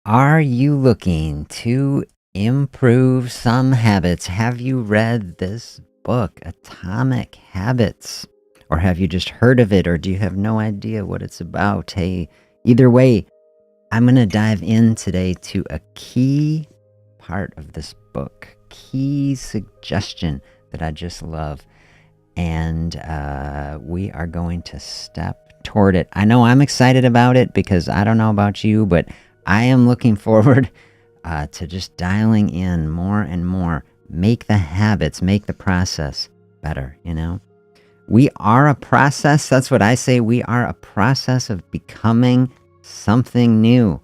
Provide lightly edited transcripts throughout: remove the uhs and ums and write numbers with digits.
Are you looking to improve some habits? Have you read this book, Atomic Habits? Or have you just heard of it, or do you have no idea what it's about? Hey, either way, I'm going to dive in today to a key part of this book, key suggestion that I just love. And we are going to step toward it. I know I'm excited about it because I don't know about you, but I am looking forward to just dialing in more and more. Make the habits, make the process better, We are a process. That's what I say. We are a process of becoming something new,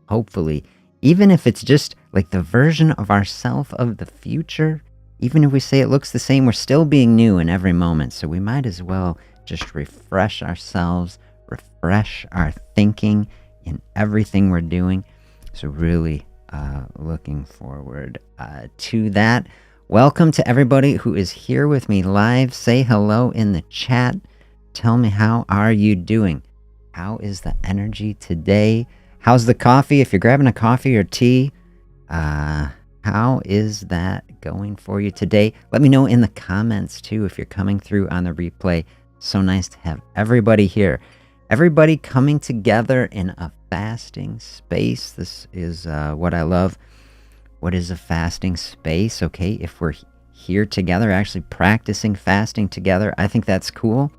hopefully. Even if it's just like the version of ourself of the future, even if we say it looks the same, we're still being new in every moment. So we might as well just refresh ourselves, refresh our thinking in everything we're doing. So really looking forward to that. Welcome to everybody who is here with me live. Say hello in the chat. Tell me, how are you doing? How is the energy today? How's the coffee? If you're grabbing a coffee or tea, how is that going for you today? Let me know in the comments too if you're coming through on the replay. So nice to have everybody here. Everybody coming together in a fasting space. This is what I love. What is a fasting space? Okay, if we're here together, actually practicing fasting together, I think that's cool.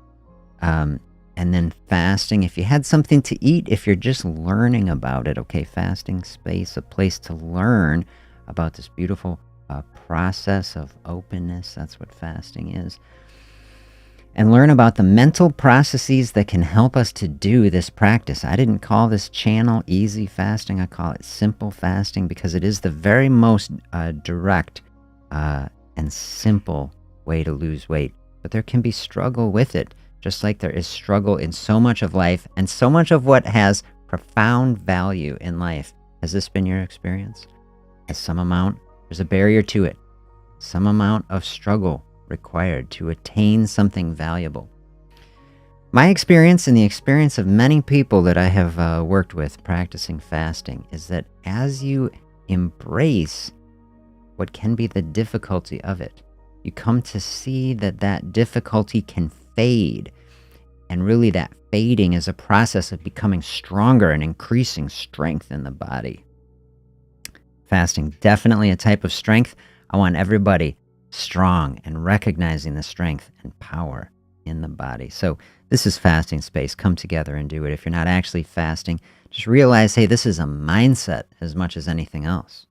And then fasting, if you had something to eat, if you're just learning about it, okay, fasting space, a place to learn about this beautiful process of openness. That's what fasting is. And learn about the mental processes that can help us to do this practice. I didn't call this channel easy fasting. I call it simple fasting because it is the very most direct and simple way to lose weight. But there can be struggle with it, just like there is struggle in so much of life and so much of what has profound value in life. Has this been your experience? As some amount, there's a barrier to it. Some amount of struggle required to attain something valuable. My experience and the experience of many people that I have worked with practicing fasting is that as you embrace what can be the difficulty of it, you come to see that that difficulty can fade. And really that fading is a process of becoming stronger and increasing strength in the body. Fasting, definitely a type of strength. I want everybody strong and recognizing the strength and power in the body. So this is fasting space. Come together and do it. If you're not actually fasting, just realize, hey, this is a mindset as much as anything else.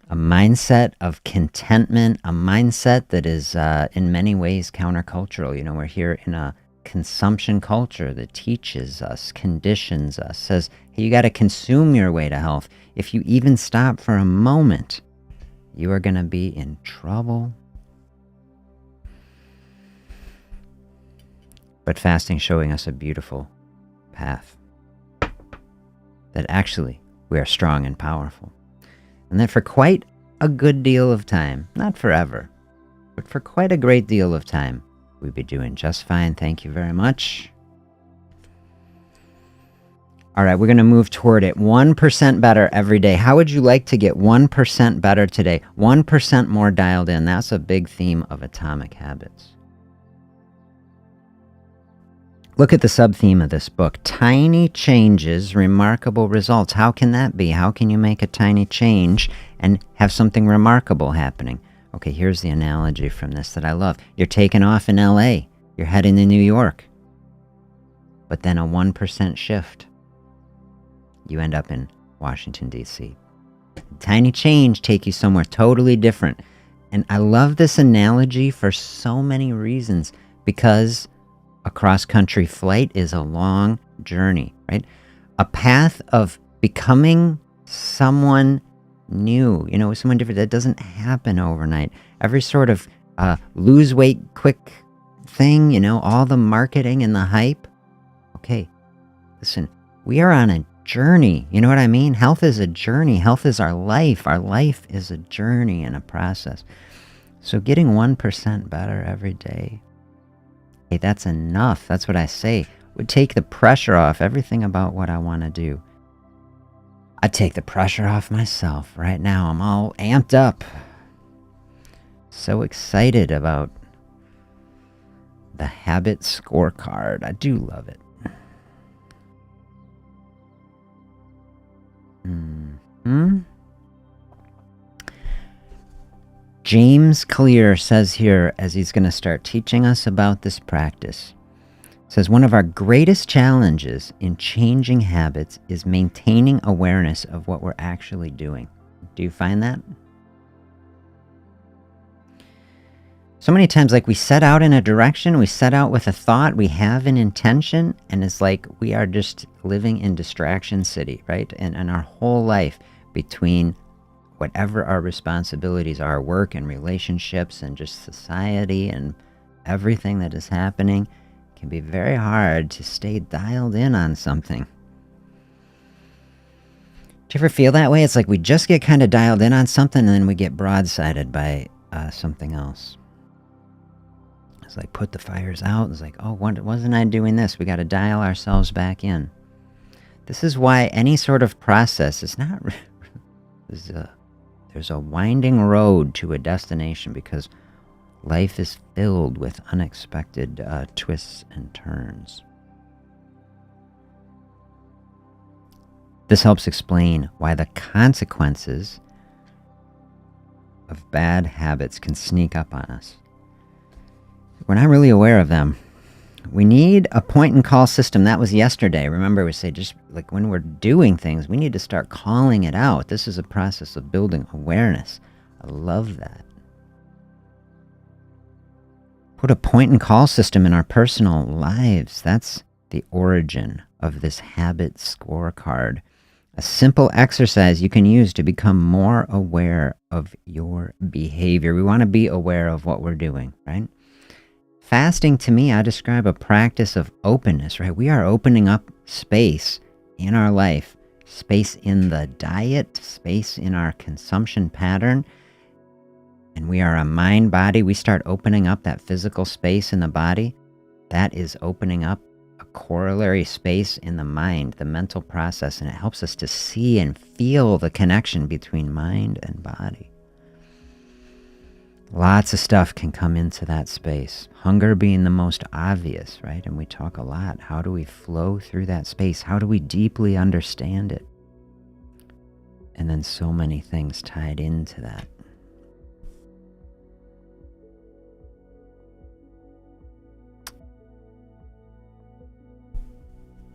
A mindset of contentment, a mindset that is in many ways countercultural. We're here in a consumption culture that teaches us, conditions us, says, hey, you got to consume your way to health. If you even stop for a moment, you are going to be in trouble. But fasting showing us a beautiful path that actually we are strong and powerful. And that for quite a good deal of time, not forever, but for quite a great deal of time, we'd be doing just fine. Thank you very much. All right, we're going to move toward it. 1% better every day. How would you like to get 1% better today? 1% more dialed in. That's a big theme of Atomic Habits. Look at the sub-theme of this book. Tiny changes, remarkable results. How can that be? How can you make a tiny change and have something remarkable happening? Okay, here's the analogy from this that I love. You're taking off in LA. You're heading to New York. But then a 1% shift. You end up in Washington, D.C. Tiny change take you somewhere totally different. And I love this analogy for so many reasons, because a cross-country flight is a long journey, right? A path of becoming someone new, someone different. That doesn't happen overnight. Every sort of lose weight quick thing, all the marketing and the hype. Okay, listen, we are on a journey. You know what I mean? Health is a journey. Health is our life. Our life is a journey and a process. So getting 1% better every day, hey, that's enough. That's what I say. would take the pressure off everything about what I want to do. I'd take the pressure off myself. Right now, I'm all amped up. So excited about the habit scorecard. I do love it. James Clear says here, as he's going to start teaching us about this practice, says one of our greatest challenges in changing habits is maintaining awareness of what we're actually doing. Do you find that? So many times, like, we set out in a direction, we set out with a thought, we have an intention, and it's like we are just living in distraction city, right? And our whole life, between whatever our responsibilities are, work and relationships and just society and everything that is happening, can be very hard to stay dialed in on something. Do you ever feel that way? It's like we just get kind of dialed in on something and then we get broadsided by something else. It's like, put the fires out. It's like, oh, wasn't I doing this? We got to dial ourselves back in. This is why any sort of process is not... There's a winding road to a destination, because life is filled with unexpected twists and turns. This helps explain why the consequences of bad habits can sneak up on us. We're not really aware of them. We need a point and call system. That was yesterday. Remember, we say just like when we're doing things, we need to start calling it out. This is a process of building awareness. I love that. Put a point and call system in our personal lives. That's the origin of this habit scorecard. A simple exercise you can use to become more aware of your behavior. We want to be aware of what we're doing, right? Fasting, to me, I describe a practice of openness, right? We are opening up space in our life, space in the diet, space in our consumption pattern. And we are a mind body. We start opening up that physical space in the body. That is opening up a corollary space in the mind, the mental process, and it helps us to see and feel the connection between mind and body. Lots of stuff can come into that space. Hunger being the most obvious, right? And we talk a lot. How do we flow through that space? How do we deeply understand it? And then so many things tied into that.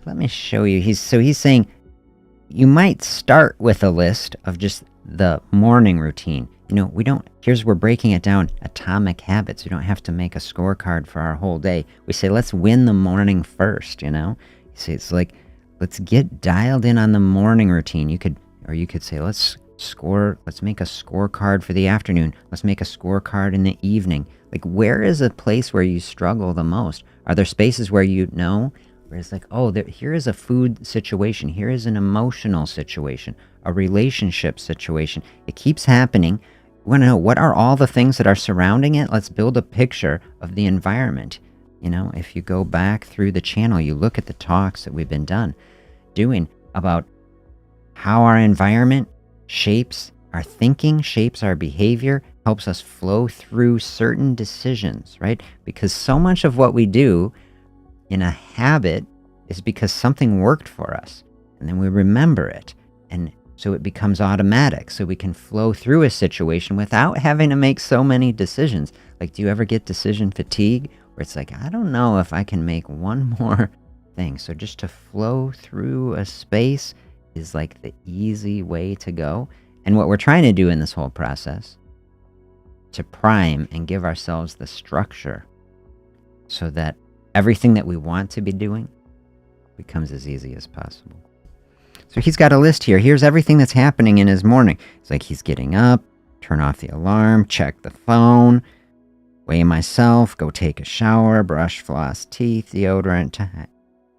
Let me show you. He's saying you might start with a list of just the morning routine. We're breaking it down, atomic habits. We don't have to make a scorecard for our whole day. We say, let's win the morning first, You say, it's like, let's get dialed in on the morning routine. You could say, let's make a scorecard for the afternoon. Let's make a scorecard in the evening. Like, where is a place where you struggle the most? Are there spaces where where it's like, here is a food situation. Here is an emotional situation, a relationship situation. It keeps happening. We want to know, what are all the things that are surrounding it? Let's build a picture of the environment. If you go back through the channel, you look at the talks that we've been doing about how our environment shapes our thinking, shapes our behavior, helps us flow through certain decisions, right? Because so much of what we do in a habit is because something worked for us, and then we remember it, and so it becomes automatic, so we can flow through a situation without having to make so many decisions. Like, do you ever get decision fatigue, where it's like, I don't know if I can make one more thing? So just to flow through a space is like the easy way to go. And what we're trying to do in this whole process, to prime and give ourselves the structure so that everything that we want to be doing becomes as easy as possible. So he's got a list here. Here's everything that's happening in his morning. It's like he's getting up, turn off the alarm, check the phone, weigh myself, go take a shower, brush, floss, teeth, deodorant,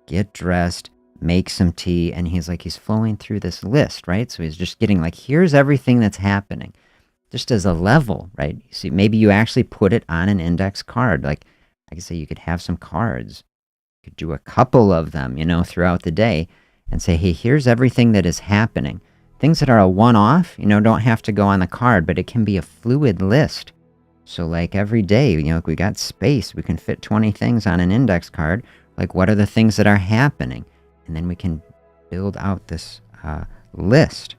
get dressed, make some tea. And he's flowing through this list, right? So he's just getting like, here's everything that's happening, just as a level, right? You see, maybe you actually put it on an index card. Like I could say, you could have some cards You could do a couple of them, throughout the day and say, hey, here's everything that is happening. Things that are a one-off, don't have to go on the card, but it can be a fluid list. So like every day, we got space, we can fit 20 things on an index card. Like, what are the things that are happening? And then we can build out this list.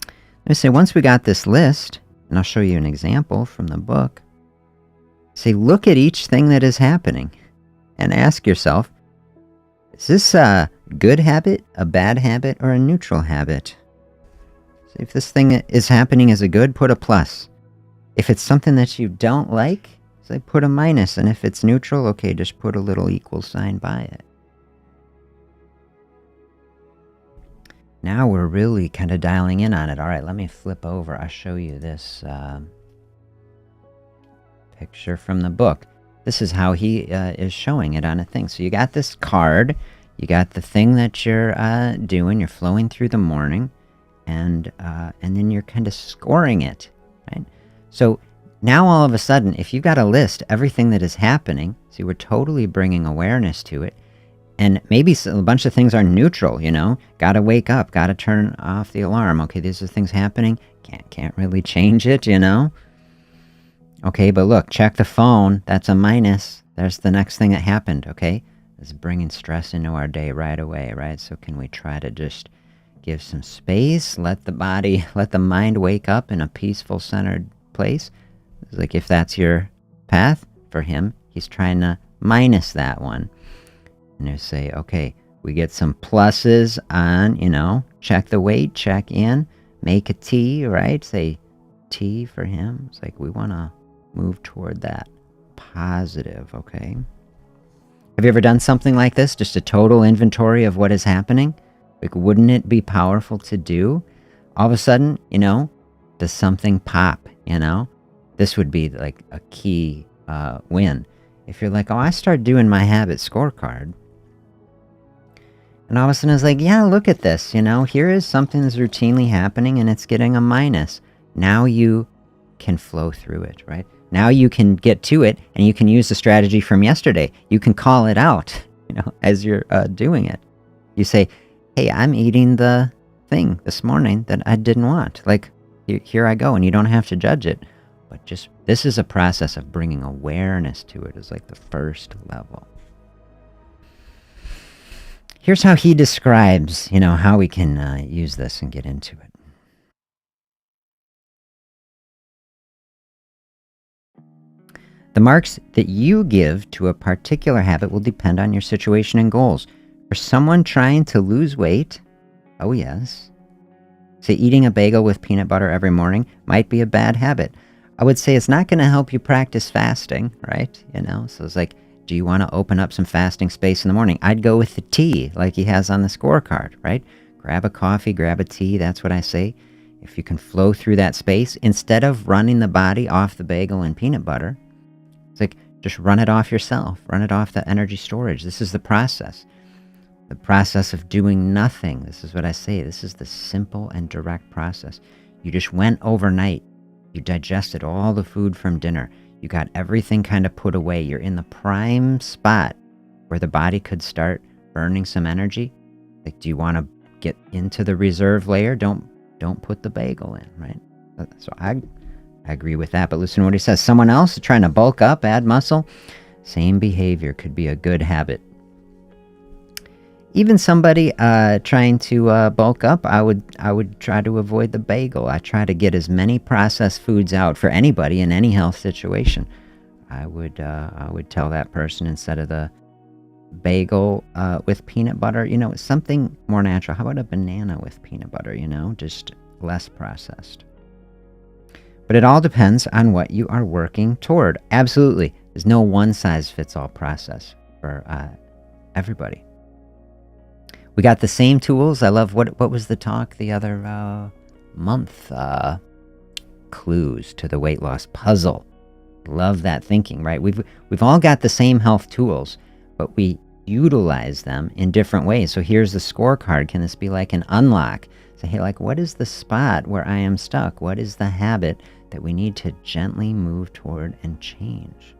Let me say, once we got this list, and I'll show you an example from the book, say, look at each thing that is happening and ask yourself, is this a good habit, a bad habit, or a neutral habit? So if this thing is happening as a good, put a plus. If it's something that you don't like, say put a minus. And if it's neutral, okay, just put a little equal sign by it. Now we're really kind of dialing in on it. All right, let me flip over. I'll show you this picture from the book. This is how he is showing it on a thing. So you got this card. You got the thing that you're doing. You're flowing through the morning. And then you're kind of scoring it, right? So now all of a sudden, if you've got a list, everything that is happening, see, we're totally bringing awareness to it. And maybe a bunch of things are neutral, Gotta wake up, gotta turn off the alarm. Okay, these are things happening. Can't really change it, Okay, but look, check the phone. That's a minus. There's the next thing that happened, okay? It's bringing stress into our day right away, right? So can we try to just give some space, let the mind wake up in a peaceful, centered place? It's like, if that's your path for him, he's trying to minus that one. And you say, okay, we get some pluses on, check the weight, check in, make a T, right? Say T for him. It's like, we want to move toward that positive, okay? Have you ever done something like this? Just a total inventory of what is happening? Like, wouldn't it be powerful to do? All of a sudden, does something pop, This would be like a key win. If you're like, oh, I start doing my habit scorecard. And all of a sudden it's like, yeah, look at this, here is something that's routinely happening and it's getting a minus. Now you can flow through it, right? Now you can get to it and you can use the strategy from yesterday. You can call it out, as you're doing it. You say, hey, I'm eating the thing this morning that I didn't want. Like, here I go. And you don't have to judge it. But this is a process of bringing awareness to it as like the first level. Here's how he describes, how we can use this and get into it. The marks that you give to a particular habit will depend on your situation and goals. For someone trying to lose weight, oh yes, say eating a bagel with peanut butter every morning might be a bad habit. I would say it's not going to help you practice fasting, right? So it's like, do you want to open up some fasting space in the morning? I'd go with the tea, like he has on the scorecard, right? Grab a coffee, grab a tea, that's what I say. If you can flow through that space, instead of running the body off the bagel and peanut butter, it's like, just run it off yourself. Run it off the energy storage. This is the process. The process of doing nothing. This is what I say. This is the simple and direct process. You just went overnight. You digested all the food from dinner. You got everything kind of put away. You're in the prime spot where the body could start burning some energy. Like, do you want to get into the reserve layer? Don't put the bagel in, right? So I agree with that. But listen to what he says. Someone else trying to bulk up, add muscle, same behavior could be a good habit. Even somebody trying to bulk up, I would try to avoid the bagel. I try to get as many processed foods out for anybody in any health situation. I would tell that person, instead of the bagel with peanut butter, something more natural. How about a banana with peanut butter? Just less processed. But it all depends on what you are working toward. Absolutely, there's no one size fits all process for everybody. We got the same tools. I love what was the talk the other month? Clues to the weight loss puzzle. Love that thinking, right? We've all got the same health tools, but we utilize them in different ways. So here's the scorecard. Can this be like an unlock? Say, hey, like, what is the spot where I am stuck? What is the habit that we need to gently move toward and change?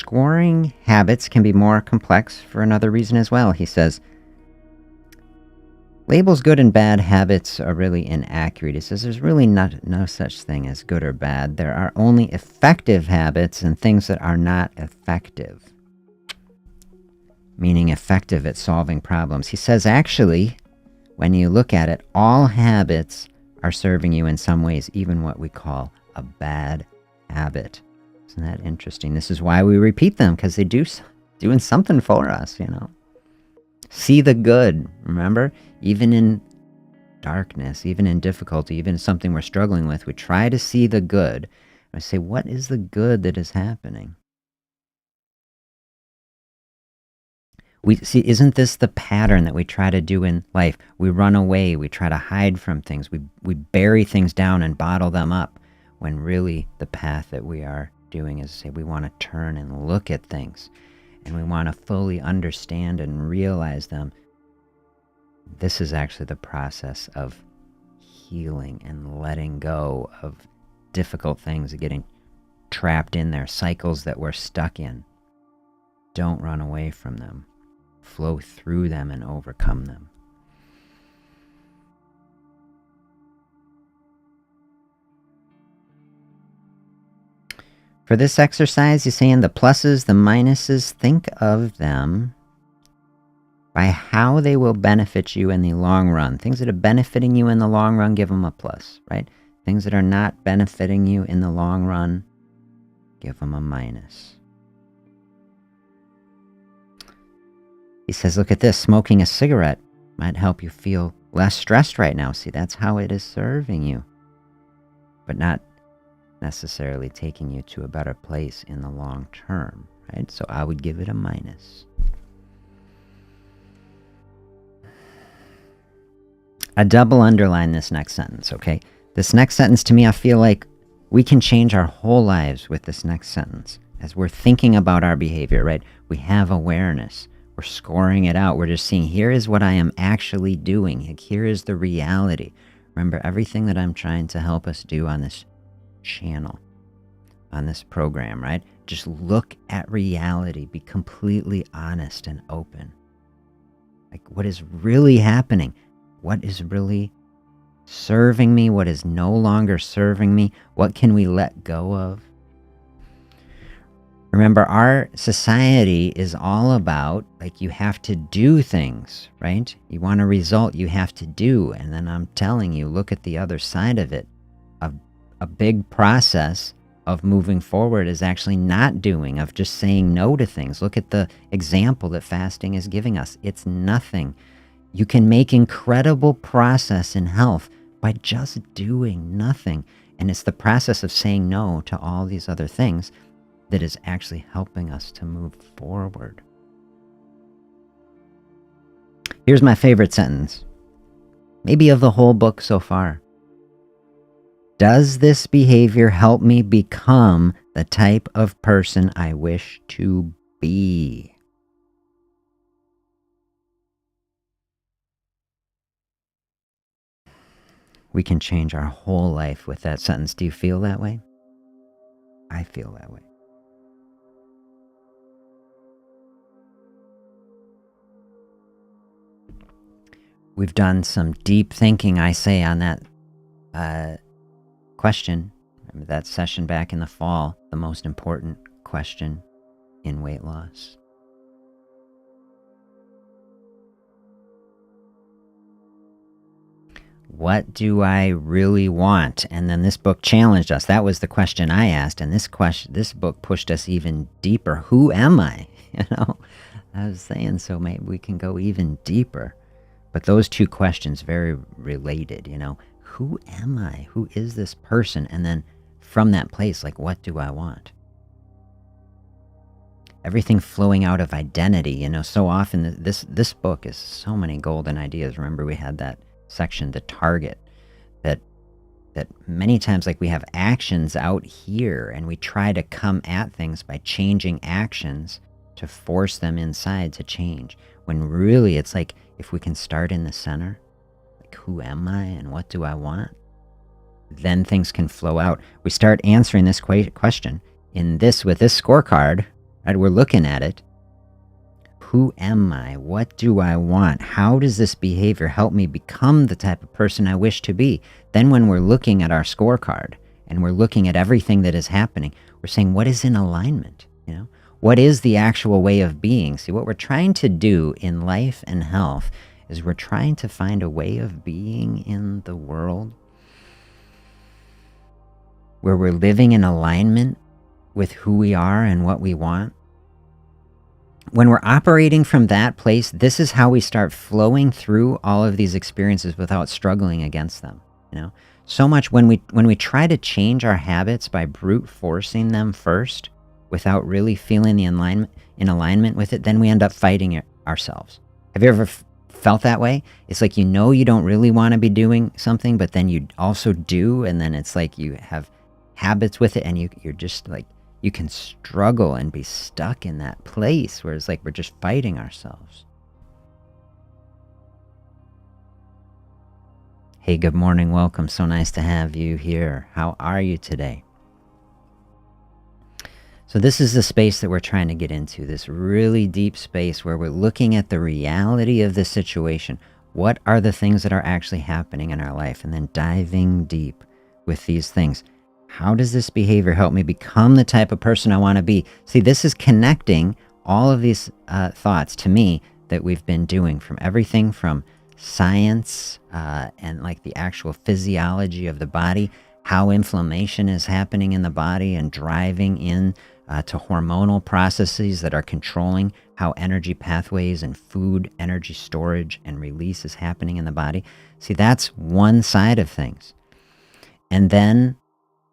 scoring habits can be more complex for another reason as well. He says, labels good and bad habits are really inaccurate. He says there's really no such thing as good or bad. There are only effective habits and things that are not effective. Meaning effective at solving problems. He says actually, when you look at it, all habits are serving you in some ways, even what we call a bad habit. Isn't that interesting? This is why we repeat them, because they doing something for us, you know. See the good, remember? Even in darkness, even in difficulty, even something we're struggling with, we try to see the good. I say, what is the good that is happening? We see, isn't this the pattern that we try to do in life? We run away, we try to hide from things, we bury things down and bottle them up, when really the path that we are doing is to say we want to turn and look at things, and we want to fully understand and realize them. This is actually the process of healing and letting go of difficult things, getting trapped in their cycles that we're stuck in. Don't run away from them. Flow through them and overcome them. For this exercise, he's saying the pluses, the minuses, think of them by how they will benefit you in the long run. Things that are benefiting you in the long run, give them a plus, right? Things that are not benefiting you in the long run, give them a minus. He says, look at this, smoking a cigarette might help you feel less stressed right now. See, that's how it is serving you, but not necessarily taking you to a better place in the long term, right? So I would give it a minus. I double underline this next sentence, okay? This next sentence, to me, I feel like we can change our whole lives with this next sentence. As we're thinking about our behavior, right? We have awareness. We're scoring it out. We're just seeing, here is what I am actually doing. Like, here is the reality. Remember, everything that I'm trying to help us do on this channel, on this program, right? Just look at reality. Be completely honest and open. Like, what is really happening? What is really serving me? What is no longer serving me? What can we let go of? Remember, our society is all about, like, you have to do things, right? You want a result, you have to do. And then I'm telling you, look at the other side of it. A big process of moving forward is actually not doing, of just saying no to things. Look at the example that fasting is giving us. It's nothing. You can make incredible progress in health by just doing nothing. And it's the process of saying no to all these other things that is actually helping us to move forward. Here's my favorite sentence, maybe of the whole book so far. Does this behavior help me become the type of person I wish to be? We can change our whole life with that sentence. Do you feel that way? I feel that way. We've done some deep thinking, I say, on that question. Remember that session back in the fall, the most important question in weight loss. What do I really want? And then this book challenged us. That was the question I asked, and this book pushed us even deeper. Who am I? You know, I was saying, so maybe we can go even deeper. But those two questions very related, you know. Who am I? Who is this person? And then from that place, like, what do I want? Everything flowing out of identity, you know. So often this book is so many golden ideas. Remember, we had that section, the target, that many times, like, we have actions out here and we try to come at things by changing actions to force them inside to change, when really it's like, if we can start in the center, like, who am I and what do I want, then things can flow out. We start answering this question with this scorecard. right? We're looking at it. Who am I? What do I want? How does this behavior help me become the type of person I wish to be? Then when we're looking at our scorecard and we're looking at everything that is happening, we're saying, what is in alignment? What is the actual way of being? See, what we're trying to do in life and health is we're trying to find a way of being in the world where we're living in alignment with who we are and what we want. When we're operating from that place, this is how we start flowing through all of these experiences without struggling against them. So much when we try to change our habits by brute forcing them first, without really feeling in alignment with it, then we end up fighting ourselves. Have you ever felt that way? It's like you don't really want to be doing something, but then you also do, and then it's like you have habits with it, and you're just like, you can struggle and be stuck in that place where it's like we're just fighting ourselves. Hey, good morning, welcome. So nice to have you here. How are you today? So this is the space that we're trying to get into, this really deep space where we're looking at the reality of the situation. What are the things that are actually happening in our life? And then diving deep with these things. How does this behavior help me become the type of person I want to be? See, this is connecting all of these thoughts to me that we've been doing, from everything from science and like the actual physiology of the body, how inflammation is happening in the body and driving in to hormonal processes that are controlling how energy pathways and food, energy storage and release is happening in the body. See, that's one side of things. And then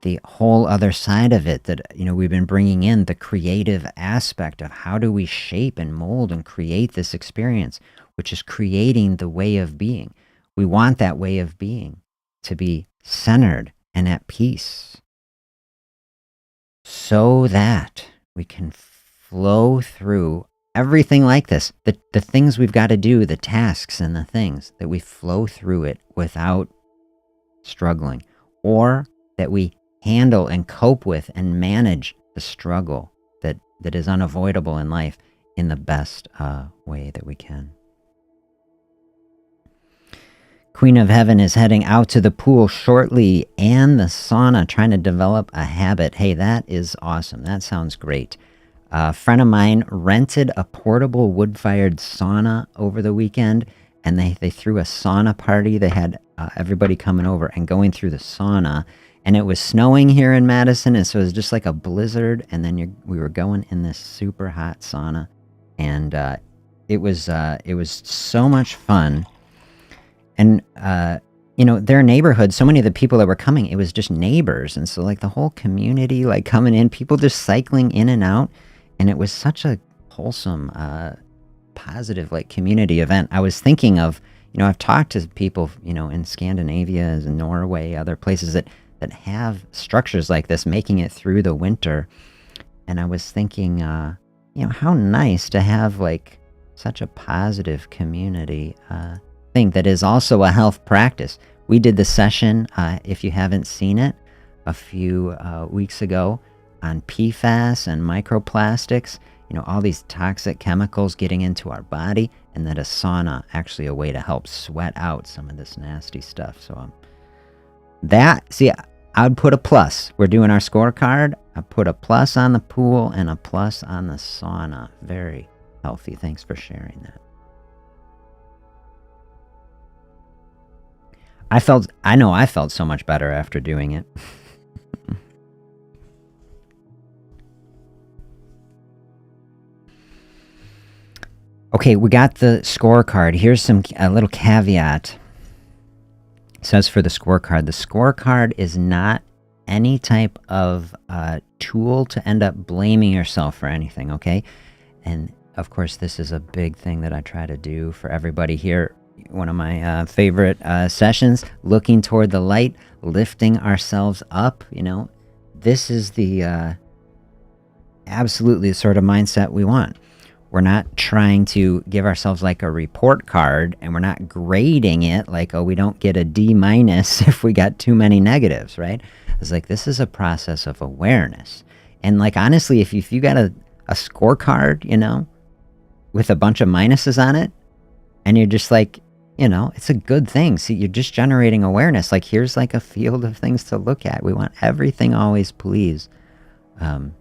the whole other side of it that, we've been bringing in, the creative aspect of how do we shape and mold and create this experience, which is creating the way of being. We want that way of being to be centered and at peace, so that we can flow through everything like this. The things we've got to do, the tasks and the things, that we flow through it without struggling, or that we handle and cope with and manage the struggle that is unavoidable in life in the best way that we can. Queen of Heaven is heading out to the pool shortly and the sauna, trying to develop a habit. Hey, that is awesome. That sounds great. A friend of mine rented a portable wood-fired sauna over the weekend, and they threw a sauna party. They had everybody coming over and going through the sauna, and it was snowing here in Madison, and so it was just like a blizzard, and then we were going in this super hot sauna, and it was so much fun. And, their neighborhood, so many of the people that were coming, it was just neighbors. And so like the whole community, like coming in, people just cycling in and out. And it was such a wholesome, positive, like community event. I was thinking of, I've talked to people, in Scandinavia and Norway, other places that have structures like this, making it through the winter. And I was thinking, how nice to have like such a positive community, thing that is also a health practice. We did the session, if you haven't seen it, a few weeks ago on PFAS and microplastics, all these toxic chemicals getting into our body, and that a sauna actually a way to help sweat out some of this nasty stuff. So I would put a plus. We're doing our scorecard. I put a plus on the pool and a plus on the sauna. Very healthy. Thanks for sharing that. I felt so much better after doing it. Okay, we got the scorecard. Here's a little caveat. It says for the scorecard is not any type of tool to end up blaming yourself for anything, okay? And of course, this is a big thing that I try to do for everybody here. One of my favorite sessions, looking toward the light, lifting ourselves up. This is the absolutely the sort of mindset we want. We're not trying to give ourselves like a report card, and we're not grading it like, we don't get a D- if we got too many negatives, right? It's like, this is a process of awareness. And like, honestly, if you got a a scorecard, with a bunch of minuses on it, and you're just like, it's a good thing. See, you're just generating awareness. Like, here's like a field of things to look at. We want everything always, please, to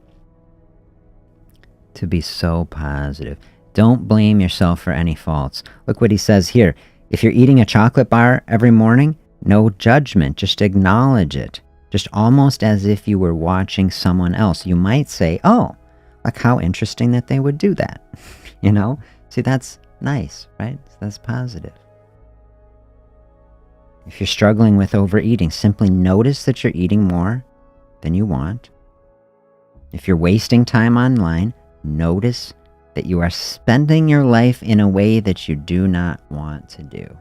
be so positive. Don't blame yourself for any faults. Look what he says here. If you're eating a chocolate bar every morning, no judgment. Just acknowledge it. Just almost as if you were watching someone else. You might say, oh, like how interesting that they would do that. See, that's nice, right? That's positive. If you're struggling with overeating, simply notice that you're eating more than you want. If you're wasting time online, notice that you are spending your life in a way that you do not want to do.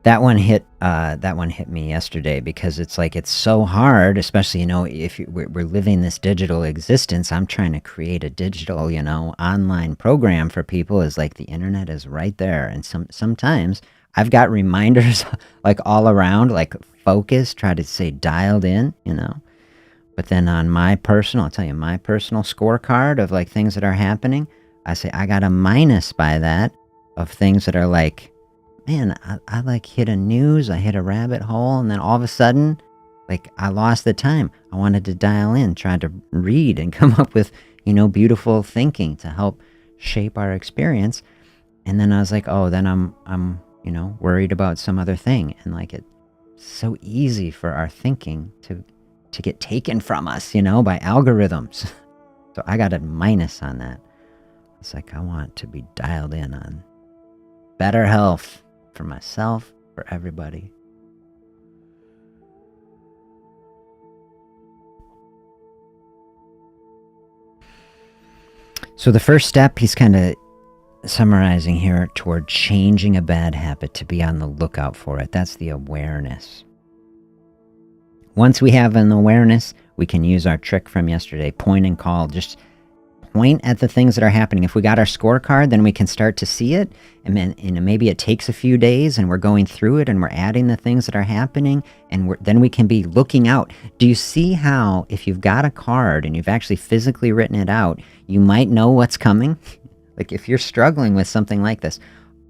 That one hit me yesterday, because it's like, it's so hard, especially, if we're living this digital existence. I'm trying to create a digital, online program for people. Is like the internet is right there. And sometimes I've got reminders like all around, like focus, try to stay dialed in, But then on my personal scorecard of like things that are happening, I say I got a minus by that of things that are like, man, I like hit a news, I hit a rabbit hole, and then all of a sudden, like I lost the time. I wanted to dial in, tried to read and come up with, beautiful thinking to help shape our experience. And then I was like, oh, then I'm worried about some other thing. And like, it's so easy for our thinking to get taken from us, by algorithms. So I got a minus on that. It's like, I want to be dialed in on better health for myself, for everybody. So the first step, he's kind of summarizing here, toward changing a bad habit, to be on the lookout for it. That's the awareness. Once we have an awareness, we can use our trick from yesterday, point and call. Just point at the things that are happening. If we got our scorecard, then we can start to see it. And then maybe it takes a few days and we're going through it and we're adding the things that are happening. And then we can be looking out. Do you see how if you've got a card and you've actually physically written it out, you might know what's coming? Like if you're struggling with something like this,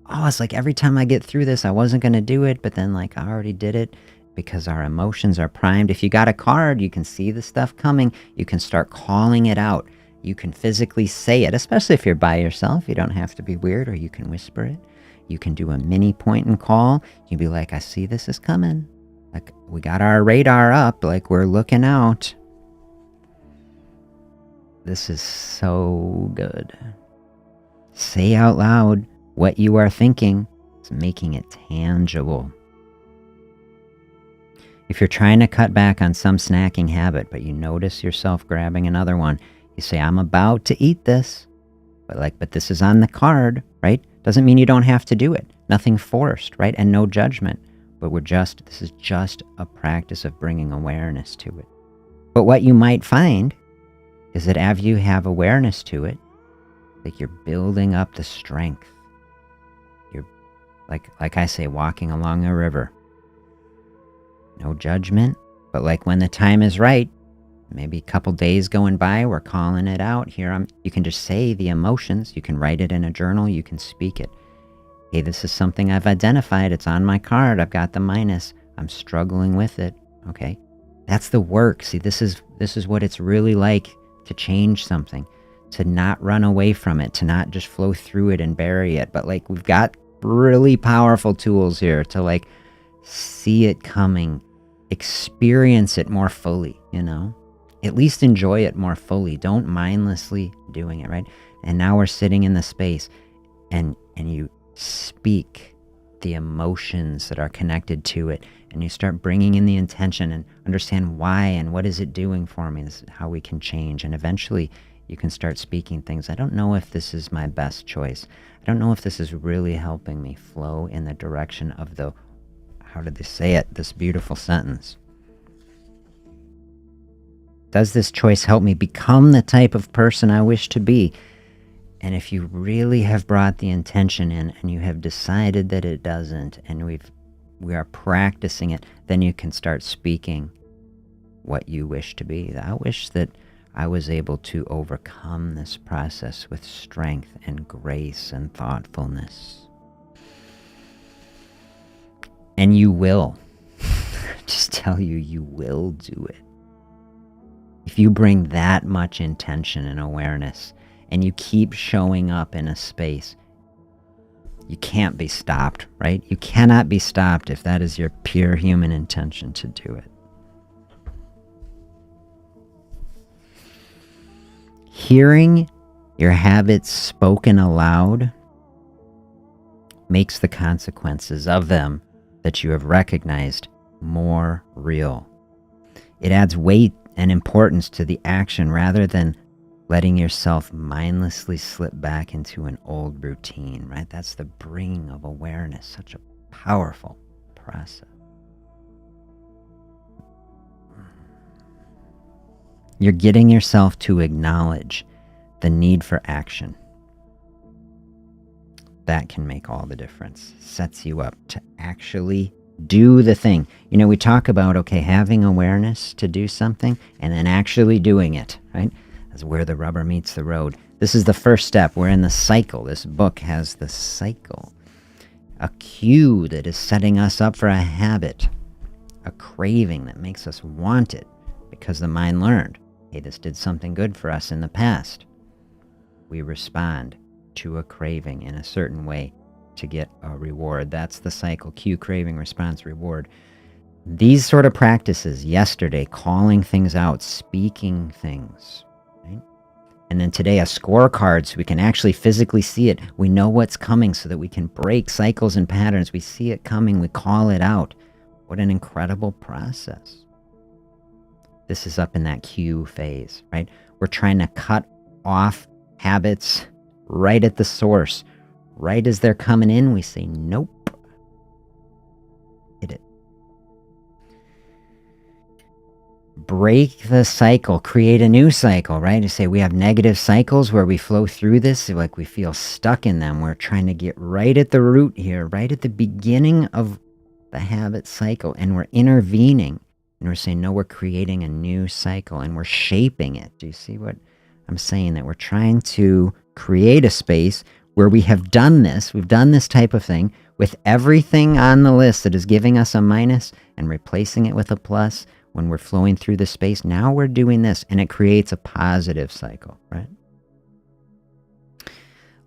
oh, it's like every time I get through this, I wasn't going to do it, but then like I already did it, because our emotions are primed. If you got a card, you can see the stuff coming. You can start calling it out. You can physically say it, especially if you're by yourself. You don't have to be weird, or you can whisper it. You can do a mini point and call. You'd be like, I see this is coming. Like we got our radar up, like we're looking out. This is so good. Say out loud what you are thinking. It's making it tangible. If you're trying to cut back on some snacking habit, but you notice yourself grabbing another one, you say, I'm about to eat this, but this is on the card, right? Doesn't mean you don't have to do it. Nothing forced, right? And no judgment. But this is just a practice of bringing awareness to it. But what you might find is that as you have awareness to it, like you're building up the strength. You're, like I say, walking along a river. No judgment, but like when the time is right, maybe a couple days going by, we're calling it out. You can just say the emotions. You can write it in a journal. You can speak it. Hey, this is something I've identified. It's on my card. I've got the minus. I'm struggling with it. Okay. That's the work. See, this is what it's really like to change something, to not run away from it, to not just flow through it and bury it. But like we've got really powerful tools here to like see it coming, experience it more fully, at least enjoy it more fully. Don't mindlessly doing it, right? And now we're sitting in the space and you speak the emotions that are connected to it, and you start bringing in the intention and understand why and what is it doing for me. This is how we can change. And eventually you can start speaking things. I don't know if this is my best choice. I don't know if this is really helping me flow in the direction of how did they say it? This beautiful sentence. Does this choice help me become the type of person I wish to be? And if you really have brought the intention in and you have decided that it doesn't, and we've we are practicing it, then you can start speaking what you wish to be. I wish that I was able to overcome this process with strength and grace and thoughtfulness. And you will. Just tell you, you will do it. If you bring that much intention and awareness and you keep showing up in a space, you can't be stopped, right? You cannot be stopped if that is your pure human intention to do it. Hearing your habits spoken aloud makes the consequences of them that you have recognized more real. It adds weight and importance to the action rather than letting yourself mindlessly slip back into an old routine, right? That's the bringing of awareness, such a powerful process. You're getting yourself to acknowledge the need for action. That can make all the difference. Sets you up to actually do the thing. You know, we talk about, okay, having awareness to do something and then actually doing it, right? That's where the rubber meets the road. This is the first step. We're in the cycle. This book has the cycle. A cue that is setting us up for a habit. A craving that makes us want it because the mind learned, hey, this did something good for us in the past. We respond to a craving in a certain way to get a reward. That's the cycle. Cue, craving, response, reward. These sort of practices, yesterday, calling things out, speaking things, right? And then today, a scorecard so we can actually physically see it. We know what's coming so that we can break cycles and patterns. We see it coming, we call it out. What an incredible process. This is up in that cue phase, right? We're trying to cut off habits right at the source. Right as they're coming in, we say, nope. Hit it. Break the cycle, create a new cycle, right? You say we have negative cycles where we flow through this, like we feel stuck in them. We're trying to get right at the root here, right at the beginning of the habit cycle, and we're intervening. And we're saying, no, we're creating a new cycle and we're shaping it. Do you see what I'm saying? That we're trying to create a space where we have done this, we've done this type of thing with everything on the list that is giving us a minus and replacing it with a plus when we're flowing through the space. Now we're doing this and it creates a positive cycle, right?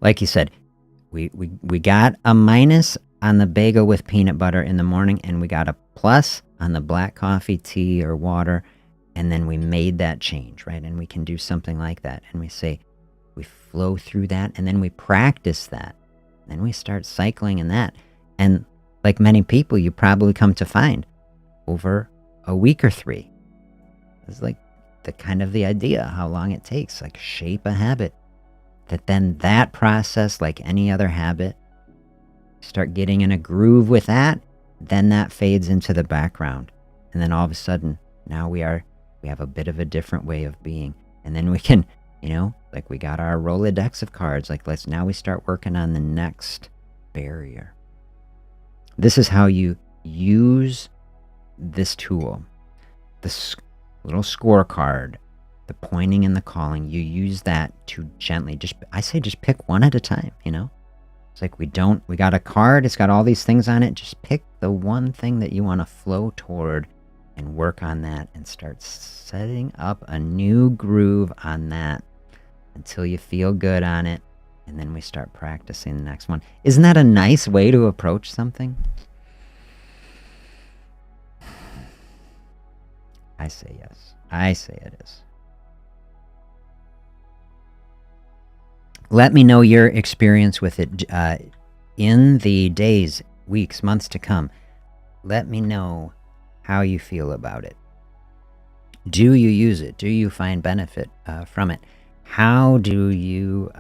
Like you said, we got a minus on the bagel with peanut butter in the morning and we got a plus on the black coffee, tea, or water, and then we made that change, right? And we can do something like that. And we say, we flow through that, and then we practice that. Then we start cycling in that. And like many people, you probably come to find over a week or 3. It's like the kind of the idea, how long it takes, like shape a habit. That then that process, like any other habit, start getting in a groove with that, then that fades into the background. And then all of a sudden, now we have a bit of a different way of being. And then we can, like we got our Rolodex of cards, like now we start working on the next barrier. This is how you use this tool, this little scorecard, the pointing and the calling. You use that to gently, just pick one at a time, It's like we got a card, it's got all these things on it. Just pick the one thing that you want to flow toward and work on that and start setting up a new groove on that until you feel good on it. And then we start practicing the next one. Isn't that a nice way to approach something? I say yes. I say it is. Let me know your experience with it in the days, weeks, months to come. Let me know how you feel about it. Do you use it? Do you find benefit from it? How do you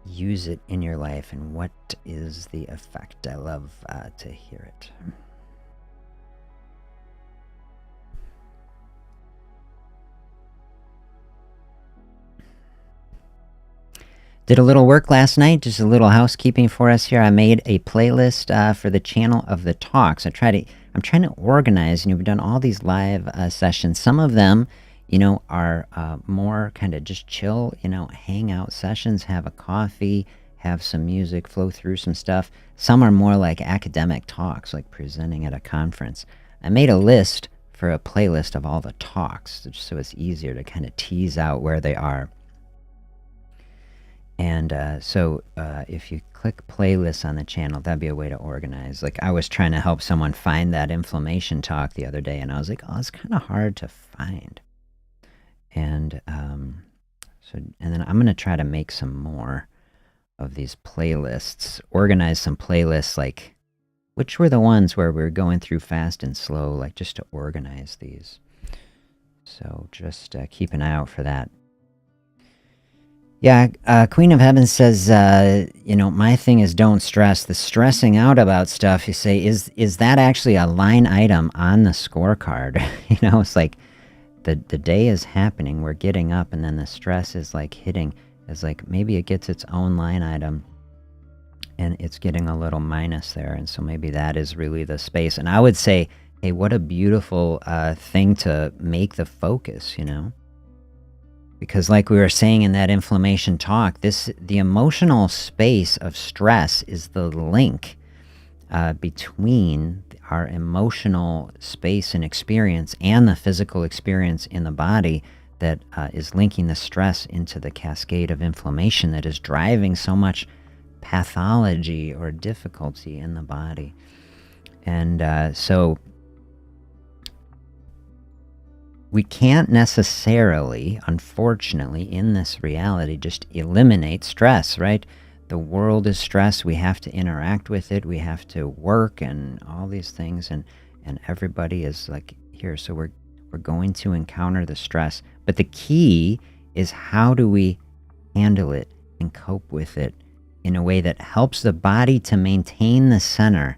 use it in your life, and what is the effect? I love to hear it. Did a little work last night, just a little housekeeping for us here. I made a playlist for the channel of the talks. I'm trying to organize. We've done all these live sessions. Some of them, are more kind of just chill, hangout sessions. Have a coffee, have some music, flow through some stuff. Some are more like academic talks, like presenting at a conference. I made a list for a playlist of all the talks, just so it's easier to kind of tease out where they are. And so if you click playlists on the channel, that'd be a way to organize. Like I was trying to help someone find that inflammation talk the other day, and I was like, oh, it's kind of hard to find. And and then I'm going to try to make some more of these playlists, organize some playlists, like which were the ones where we're going through fast and slow, like just to organize these. So just keep an eye out for that. Yeah, Queen of Heaven says, my thing is don't stress. The stressing out about stuff, you say, is that actually a line item on the scorecard? It's like the day is happening, we're getting up, and then the stress is like hitting. It's like maybe it gets its own line item, and it's getting a little minus there, and so maybe that is really the space. And I would say, hey, what a beautiful thing to make the focus, Because like we were saying in that inflammation talk, the emotional space of stress is the link between our emotional space and experience and the physical experience in the body that is linking the stress into the cascade of inflammation that is driving so much pathology or difficulty in the body. And so we can't necessarily, unfortunately, in this reality, just eliminate stress, right? The world is stress. We have to interact with it. We have to work and all these things, and everybody is like here. So we're going to encounter the stress. But the key is, how do we handle it and cope with it in a way that helps the body to maintain the center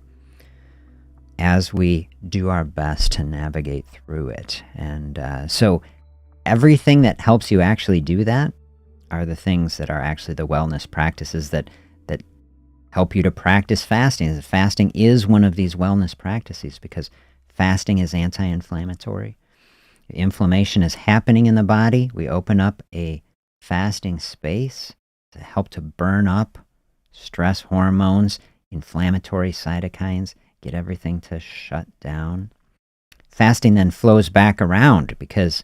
as we do our best to navigate through it. And so everything that helps you actually do that are the things that are actually the wellness practices that help you to practice fasting. Fasting is one of these wellness practices because fasting is anti-inflammatory. Inflammation is happening in the body. We open up a fasting space to help to burn up stress hormones, inflammatory cytokines, get everything to shut down. Fasting then flows back around because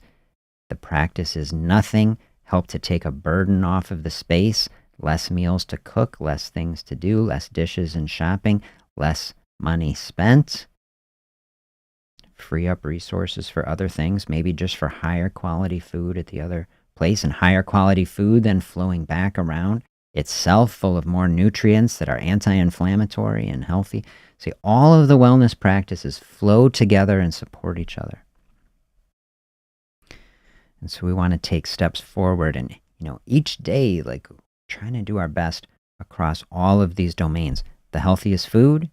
the practice is nothing. Help to take a burden off of the space, less meals to cook, less things to do, less dishes and shopping, less money spent. Free up resources for other things, maybe just for higher quality food at the other place, and higher quality food then flowing back around itself, full of more nutrients that are anti-inflammatory and healthy. See, all of the wellness practices flow together and support each other. And so we want to take steps forward and, each day, like trying to do our best across all of these domains. The healthiest food,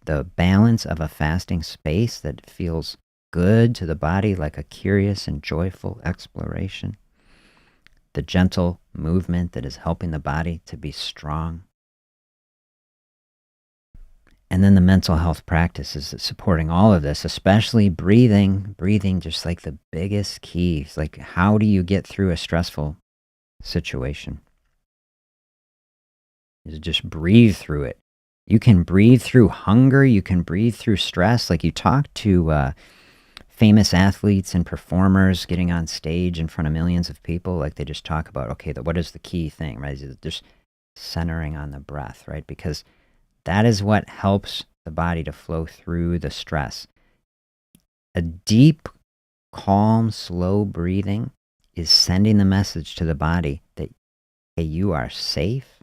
the balance of a fasting space that feels good to the body, like a curious and joyful exploration. The gentle movement that is helping the body to be strong. And then the mental health practices that supporting all of this, especially breathing, just like the biggest key. It's like, how do you get through a stressful situation? Is just breathe through it. You can breathe through hunger. You can breathe through stress. Like you talk to famous athletes and performers getting on stage in front of millions of people, like they just talk about, okay, what is the key thing, right? Just centering on the breath, right? Because that is what helps the body to flow through the stress. A deep, calm, slow breathing is sending the message to the body that, hey, you are safe.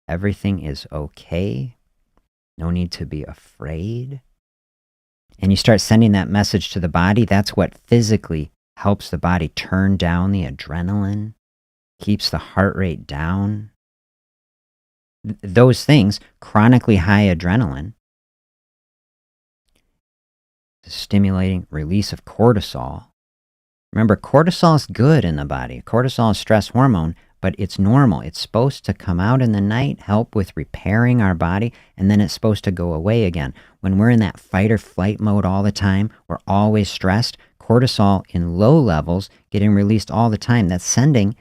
Everything is okay. No need to be afraid. And you start sending that message to the body. That's what physically helps the body turn down the adrenaline, keeps the heart rate down. Those things, chronically high adrenaline, stimulating release of cortisol. Remember, cortisol is good in the body. Cortisol is stress hormone, but it's normal. It's supposed to come out in the night, help with repairing our body, and then it's supposed to go away again. When we're in that fight or flight mode all the time, we're always stressed, cortisol in low levels getting released all the time. That's sending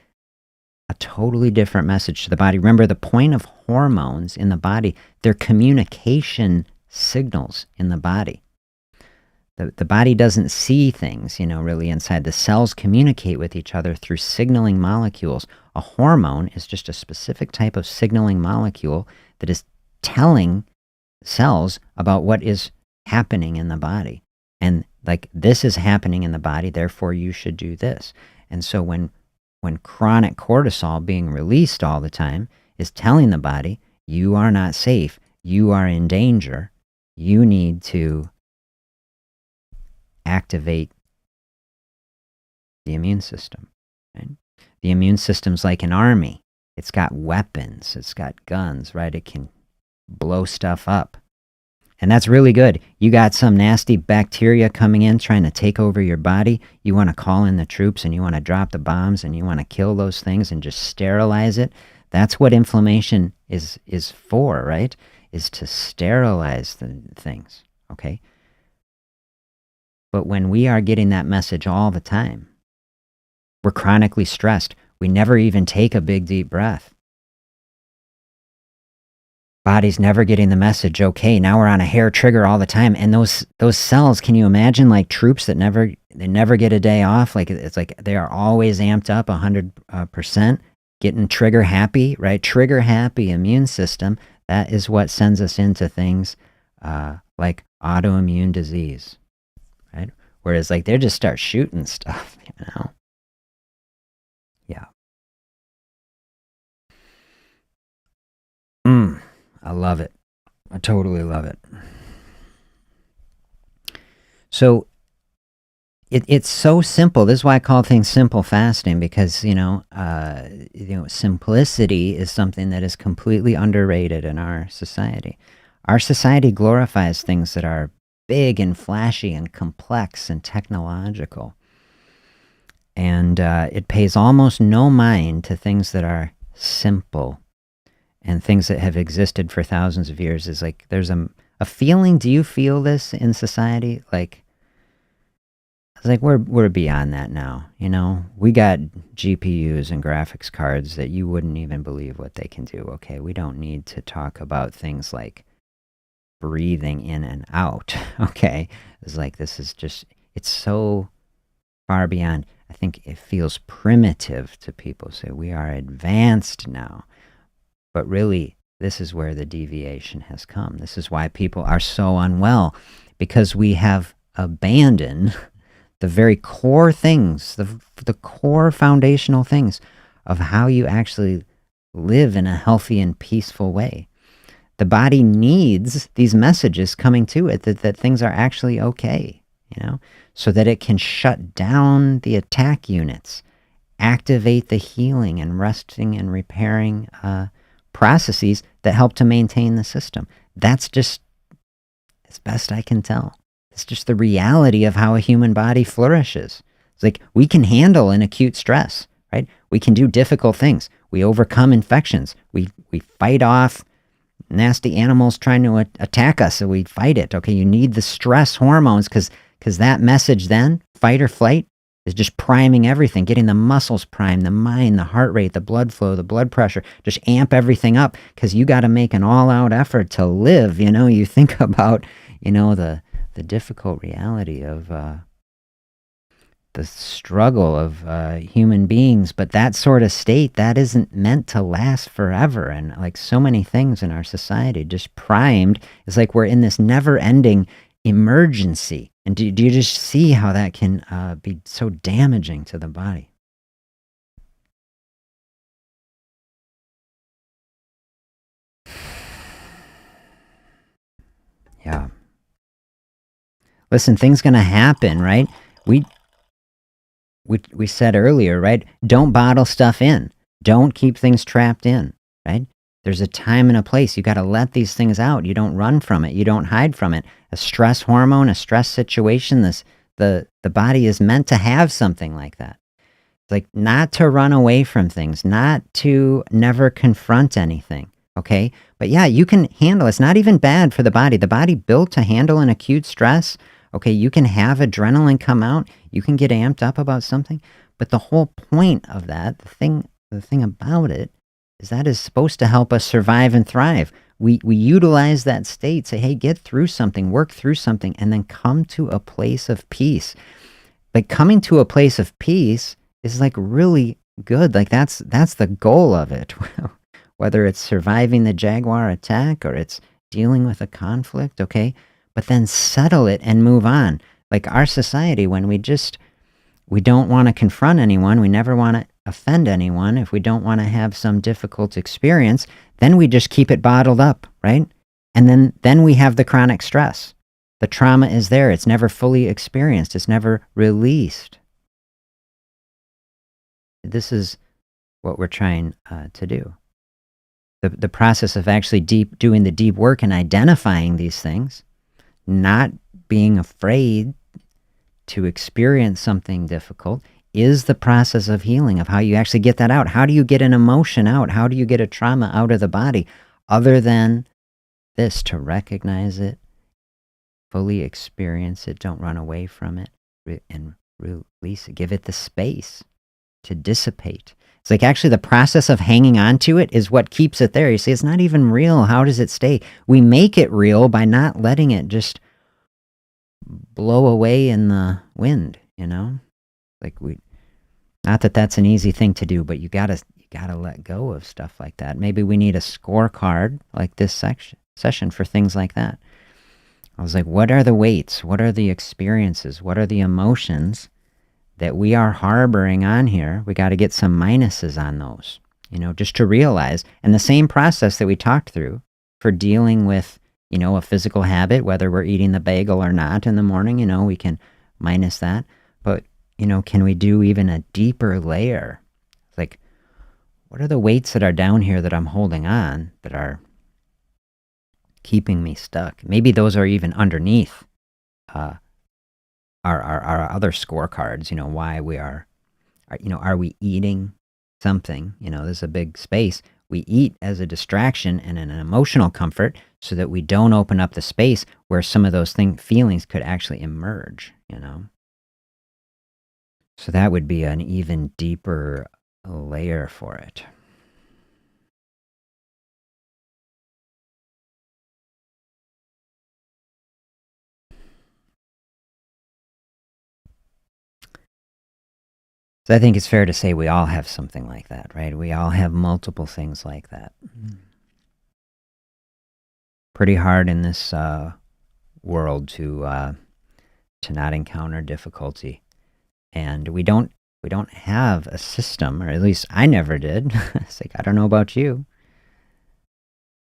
a totally different message to the body. Remember, the point of hormones in the body, they're communication signals in the body. The body doesn't see things, really inside. The cells communicate with each other through signaling molecules. A hormone is just a specific type of signaling molecule that is telling cells about what is happening in the body. And like, this is happening in the body, therefore you should do this. And so when chronic cortisol being released all the time is telling the body, you are not safe, you are in danger, you need to activate the immune system. Right? The immune system's like an army. It's got weapons, it's got guns, right? It can blow stuff up. And that's really good. You got some nasty bacteria coming in trying to take over your body. You want to call in the troops and you want to drop the bombs and you want to kill those things and just sterilize it. That's what inflammation is for, right? Is to sterilize the things, okay? But when we are getting that message all the time, we're chronically stressed. We never even take a big, deep breath. Body's never getting the message, okay, now we're on a hair trigger all the time. And those cells, can you imagine, like troops that never get a day off? Like, it's like they are always amped up 100%, getting trigger happy, right? Trigger happy immune system. That is what sends us into things like autoimmune disease, right? Whereas like they just start shooting stuff, Yeah. I love it. I totally love it. So it's so simple. This is why I call things simple fasting, because simplicity is something that is completely underrated in our society. Our society glorifies things that are big and flashy and complex and technological, and it pays almost no mind to things that are simple and things that have existed for thousands of years. Is like there's a feeling. Do you feel this in society? Like, it's like we're beyond that now. We got GPUs and graphics cards that you wouldn't even believe what they can do. Okay, we don't need to talk about things like breathing in and out. Okay, it's like this is just, it's so far beyond. I think it feels primitive to people. Say we are advanced now. But really, this is where the deviation has come. This is why people are so unwell, because we have abandoned the very core things, the core foundational things of how you actually live in a healthy and peaceful way. The body needs these messages coming to it that things are actually okay, so that it can shut down the attack units, activate the healing and resting and repairing processes that help to maintain the system. That's just, as best I can tell, it's just the reality of how a human body flourishes. It's like we can handle an acute stress, right? We can do difficult things. We overcome infections. We fight off nasty animals trying to attack us, so we fight it. Okay, you need the stress hormones because that message then, fight or flight, is just priming everything, getting the muscles primed, the mind, the heart rate, the blood flow, the blood pressure, just amp everything up, because you got to make an all-out effort to live. You think about, the difficult reality of the struggle of human beings, but that sort of state, that isn't meant to last forever. And like so many things in our society, just primed, it's like we're in this never-ending emergency. And do you just see how that can be so damaging to the body? Yeah. Listen, things going to happen, right? We said earlier, right? Don't bottle stuff in. Don't keep things trapped in, right? There's a time and a place. You got to let these things out. You don't run from it. You don't hide from it. A stress hormone, a stress situation, the body is meant to have something like that. It's like not to run away from things, not to never confront anything. Okay. But yeah, you can handle it's not even bad for the body. The body built to handle an acute stress. Okay. You can have adrenaline come out. You can get amped up about something. But the whole point of that, the thing about it is that is supposed to help us survive and thrive. We utilize that state, say, hey, get through something, work through something, and then come to a place of peace. But coming to a place of peace is like really good. Like that's the goal of it. Whether it's surviving the jaguar attack or it's dealing with a conflict, okay? But then settle it and move on. Like our society, when we don't want to confront anyone, we never want to offend anyone, if we don't want to have some difficult experience, then we just keep it bottled up, right? And then we have the chronic stress. The trauma is there. It's never fully experienced. It's never released. This is what we're trying to do. The process of actually doing the deep work and identifying these things, not being afraid to experience something difficult, is the process of healing, of how you actually get that out. How do you get an emotion out? How do you get a trauma out of the body? Other than this, to recognize it, fully experience it, don't run away from it, and release it. Give it the space to dissipate. It's like actually the process of hanging on to it is what keeps it there. You see, it's not even real. How does it stay? We make it real by not letting it just blow away in the wind, Like not that that's an easy thing to do, but you gotta let go of stuff like that. Maybe we need a scorecard like this session for things like that. I was like, what are the weights? What are the experiences? What are the emotions that we are harboring on here? We got to get some minuses on those, just to realize. And the same process that we talked through for dealing with, a physical habit, whether we're eating the bagel or not in the morning, we can minus that. But, can we do even a deeper layer? Like, what are the weights that are down here that I'm holding on that are keeping me stuck? Maybe those are even underneath our other scorecards, why we are we eating something? There's a big space. We eat as a distraction and an emotional comfort so that we don't open up the space where some of those feelings could actually emerge, So that would be an even deeper layer for it. So I think it's fair to say we all have something like that, right? We all have multiple things like that. Pretty hard in this world to not encounter difficulty, and we don't have a system, or at least I never did. It's like, I don't know about you,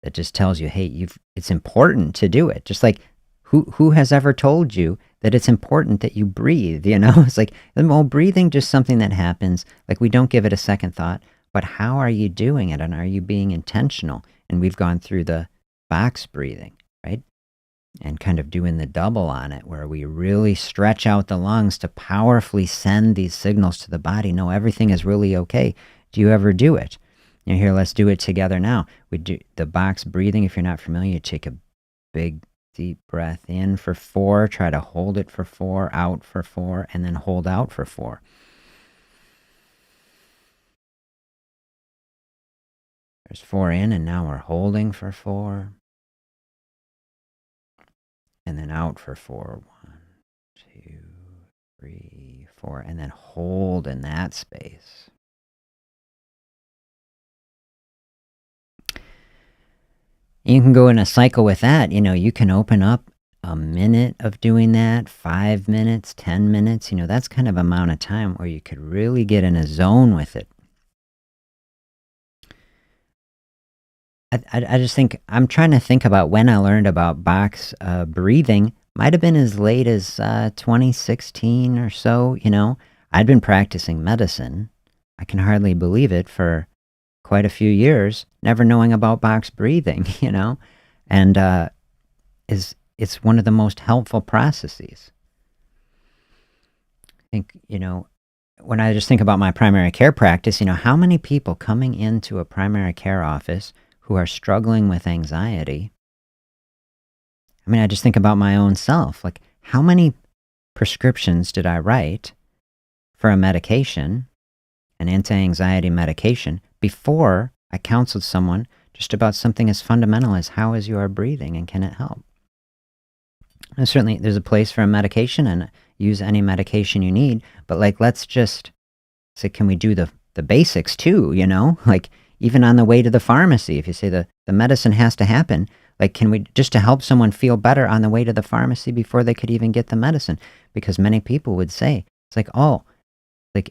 that just tells you, hey, it's important to do it. Just like who has ever told you that it's important that you breathe? It's like, well, breathing just something that happens. Like, we don't give it a second thought. But how are you doing it, and are you being intentional? And we've gone through the box breathing, right? And kind of doing the double on it, where we really stretch out the lungs to powerfully send these signals to the body. No, everything is really okay. Do you ever do it? Here, let's do it together now. We do the box breathing. If you're not familiar, you take a big, deep breath in for 4. Try to hold it for 4, out for 4, and then hold out for 4. There's 4 in, and now we're holding for 4. And then out for 4. 1, 2, 3, 4. And then hold in that space. You can go in a cycle with that. You can open up a minute of doing that, 5 minutes, 10 minutes. That's kind of amount of time where you could really get in a zone with it. I just think, I'm trying to think about when I learned about box breathing. Might have been as late as 2016 or so. I'd been practicing medicine. I can hardly believe it, for quite a few years, never knowing about box breathing, and it's one of the most helpful processes. I think, when I just think about my primary care practice, how many people coming into a primary care office who are struggling with anxiety? I mean, I just think about my own self. Like, how many prescriptions did I write for a medication, an anti-anxiety medication, before I counseled someone just about something as fundamental as how is your breathing and can it help? And certainly, there's a place for a medication, and use any medication you need. But let's just say, can we do the basics too? Like even on the way to the pharmacy, if you say the medicine has to happen, can we just to help someone feel better on the way to the pharmacy before they could even get the medicine? Because many people would say it's like, oh,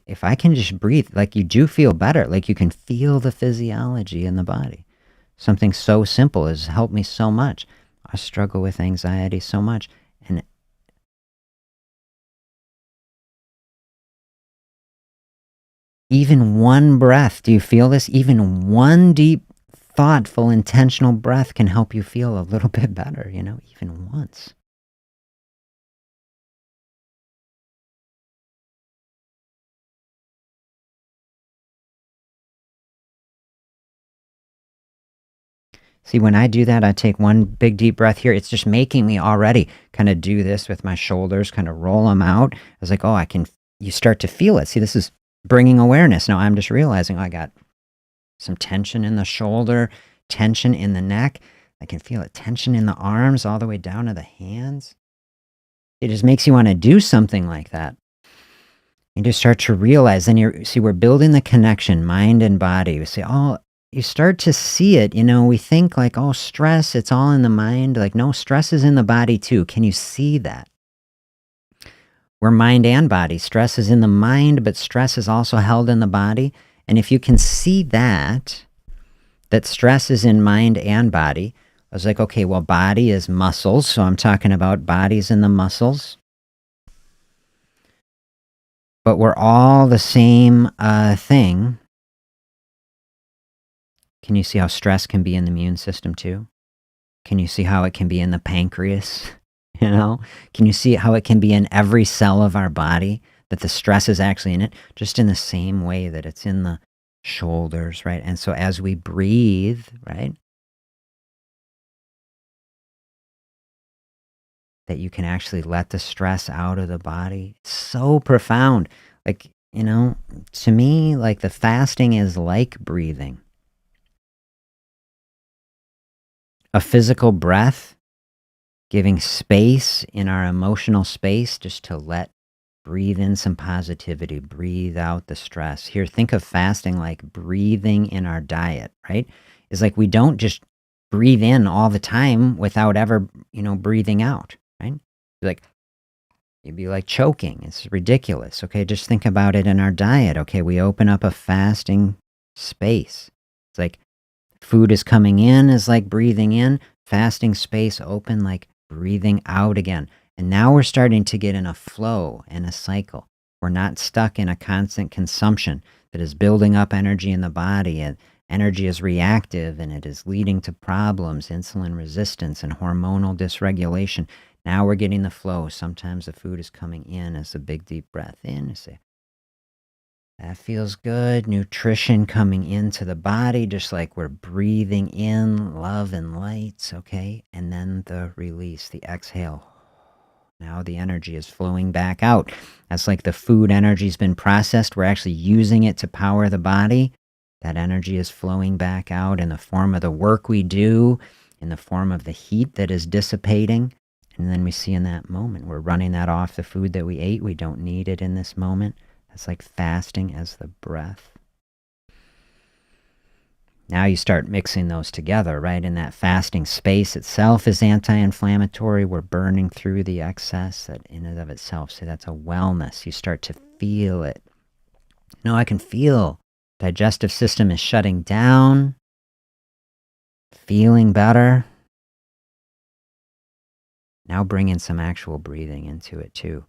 if I can just breathe, you do feel better, you can feel the physiology in the body. Something so simple has helped me so much. I struggle with anxiety so much. And even one breath, do you feel this? Even one deep, thoughtful, intentional breath can help you feel a little bit better, even once. See, when I do that, I take one big deep breath here. It's just making me already kind of do this with my shoulders, kind of roll them out. I was like, oh, you start to feel it. See, this is bringing awareness. Now I'm just realizing, I got some tension in the shoulder, tension in the neck. I can feel it, tension in the arms all the way down to the hands. It just makes you want to do something like that. And you start to realize, then we're building the connection, mind and body. We say, oh, you start to see it. We think oh, stress, it's all in the mind. No, stress is in the body too. Can you see that? We're mind and body. Stress is in the mind, but stress is also held in the body. And if you can see that stress is in mind and body, I was like, okay, well, body is muscles. So I'm talking about bodies in the muscles. But we're all the same thing. Can you see how stress can be in the immune system too? Can you see how it can be in the pancreas? Can you see how it can be in every cell of our body, that the stress is actually in it, just in the same way that it's in the shoulders, right? And so as we breathe, right, that you can actually let the stress out of the body. It's so profound. To me, the fasting is like breathing. A physical breath, giving space in our emotional space just to breathe in some positivity, breathe out the stress. Here, think of fasting like breathing in our diet, right? It's like we don't just breathe in all the time without ever, breathing out, right? You'd be like choking. It's ridiculous. Okay, just think about it in our diet. Okay, we open up a fasting space. It's like food is coming in is like breathing in, fasting space open like breathing out again. And now we're starting to get in a flow and a cycle. We're not stuck in a constant consumption that is building up energy in the body, and energy is reactive and it is leading to problems, insulin resistance and hormonal dysregulation. Now we're getting the flow. Sometimes the food is coming in as a big deep breath in. You say, that feels good. Nutrition coming into the body, just like we're breathing in love and lights, okay? And then the release, the exhale. Now the energy is flowing back out. That's like the food energy's been processed. We're actually using it to power the body. That energy is flowing back out in the form of the work we do, in the form of the heat that is dissipating. And then we see in that moment, we're running that off the food that we ate. We don't need it in this moment. That's like fasting as the breath. Now you start mixing those together, right? In that fasting space itself is anti-inflammatory. We're burning through the excess that in and of itself. So that's a wellness. You start to feel it. I can feel digestive system is shutting down, feeling better. Now bring in some actual breathing into it too.